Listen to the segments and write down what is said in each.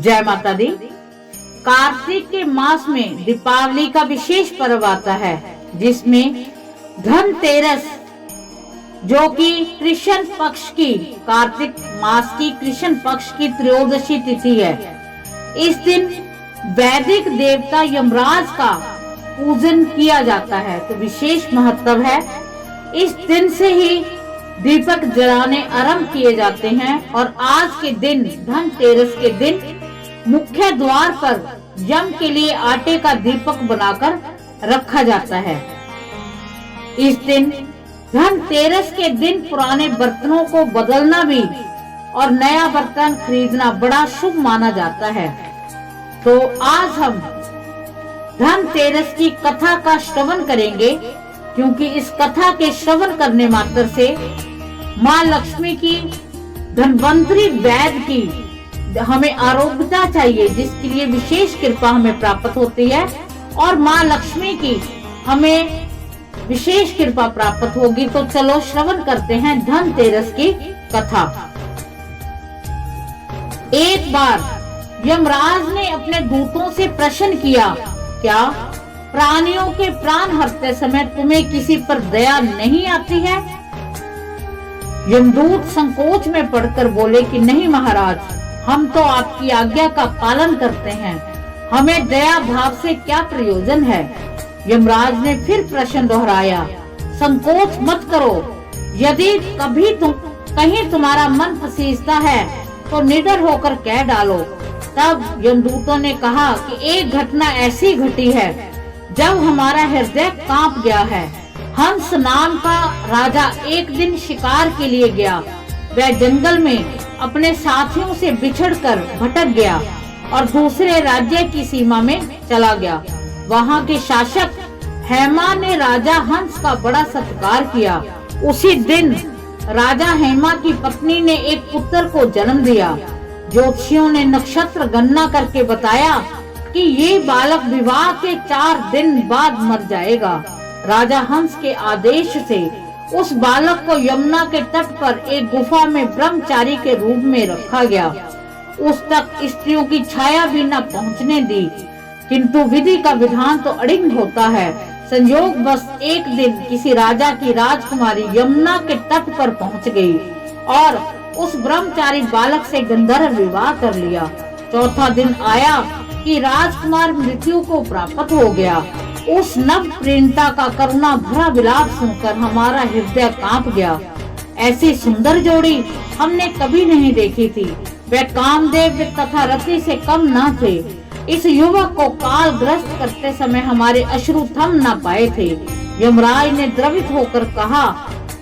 जय माता दी। कार्तिक के मास में दीपावली का विशेष पर्व आता है, जिसमें धनतेरस, जो कि कृष्ण पक्ष की, कार्तिक मास की कृष्ण पक्ष की त्रयोदशी तिथि है। इस दिन वैदिक देवता यमराज का पूजन किया जाता है, तो विशेष महत्व है। इस दिन से ही दीपक जलाने आरंभ किए जाते हैं और आज के दिन, धनतेरस के दिन, मुख्य द्वार पर यम के लिए आटे का दीपक बनाकर रखा जाता है। इस दिन, धनतेरस के दिन, पुराने बर्तनों को बदलना भी और नया बर्तन खरीदना बड़ा शुभ माना जाता है। तो आज हम धनतेरस की कथा का श्रवण करेंगे, क्योंकि इस कथा के श्रवण करने मात्र से माँ लक्ष्मी की, धन्वंतरी वैद्य की हमें आरोग्यता चाहिए, जिसके लिए विशेष कृपा हमें प्राप्त होती है, और माँ लक्ष्मी की हमें विशेष कृपा प्राप्त होगी। तो चलो श्रवण करते हैं धनतेरस की कथा। एक बार यमराज ने अपने दूतों से प्रश्न किया, क्या प्राणियों के प्राण हरते समय तुम्हें किसी पर दया नहीं आती है? यमदूत संकोच में पड़कर बोले कि नहीं महाराज, हम तो आपकी आज्ञा का पालन करते हैं, हमें दया भाव से क्या प्रयोजन है? यमराज ने फिर प्रश्न दोहराया, संकोच मत करो, यदि कहीं तुम्हारा मन फसीसता है तो निडर होकर कह डालो। तब यमदूतों ने कहा कि एक घटना ऐसी घटी है जब हमारा हृदय कांप गया है। हंस नाम का राजा एक दिन शिकार के लिए गया। वह जंगल में अपने साथियों से बिछड़कर भटक गया और दूसरे राज्य की सीमा में चला गया। वहाँ के शासक हेमा ने राजा हंस का बड़ा सत्कार किया। उसी दिन राजा हेमा की पत्नी ने एक पुत्र को जन्म दिया। ज्योतिषियों ने नक्षत्र गणना करके बताया कि ये बालक विवाह के 4 दिन बाद मर जाएगा। राजा हंस के आदेश से उस बालक को यमुना के तट पर एक गुफा में ब्रह्मचारी के रूप में रखा गया। उस तक स्त्रियों की छाया भी न पहुंचने दी, किंतु विधि का विधान तो अड़िग होता है। संयोग बस एक दिन किसी राजा की राजकुमारी यमुना के तट पर पहुंच गई और उस ब्रह्मचारी बालक से गंधर्व विवाह कर लिया। चौथा दिन आया कि राजकुमार मृत्यु को प्राप्त हो गया। उस नव प्रेमता का करुणा भरा विलाप सुनकर हमारा हृदय कांप गया। ऐसी सुंदर जोड़ी हमने कभी नहीं देखी थी। वे कामदेव तथा रति से कम न थे। इस युवक को काल ग्रस्त करते समय हमारे अश्रु थम न पाए थे। यमराज ने द्रवित होकर कहा,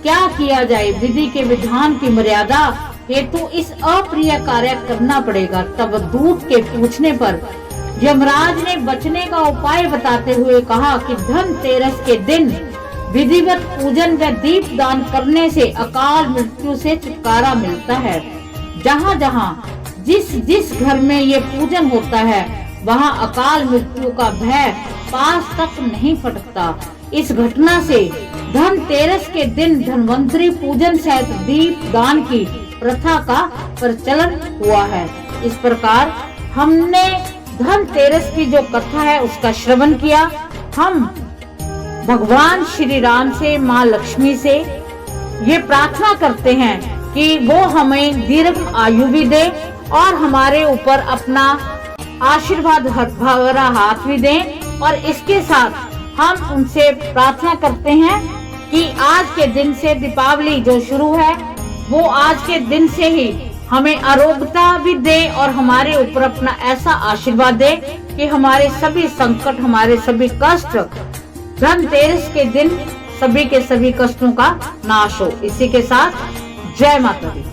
क्या किया जाए? विधि के विधान की मर्यादा हेतु इस अप्रिय कार्य करना पड़ेगा। तब दूत के पूछने पर यमराज ने बचने का उपाय बताते हुए कहा कि धनतेरस के दिन विधिवत पूजन व दीप दान करने से अकाल मृत्यु से छुटकारा मिलता है। जहाँ जहाँ जिस घर में ये पूजन होता है, वहाँ अकाल मृत्यु का भय पास तक नहीं फटकता। इस घटना से धनतेरस के दिन धन्वंतरी पूजन सहित दीप दान की प्रथा का प्रचलन हुआ है। इस प्रकार हमने धनतेरस की जो कथा है उसका श्रवण किया। हम भगवान श्री राम से, माँ लक्ष्मी से ये प्रार्थना करते हैं कि वो हमें दीर्घ आयु भी दे और हमारे ऊपर अपना आशीर्वाद भरा हाथ भी दें। और इसके साथ हम उनसे प्रार्थना करते हैं कि आज के दिन से दीपावली जो शुरू है, वो आज के दिन से ही हमें आरोग्यता भी दे और हमारे ऊपर अपना ऐसा आशीर्वाद दे कि हमारे सभी संकट, हमारे सभी कष्ट धनतेरस के दिन सभी के सभी कष्टों का नाश हो। इसी के साथ जय माता दी।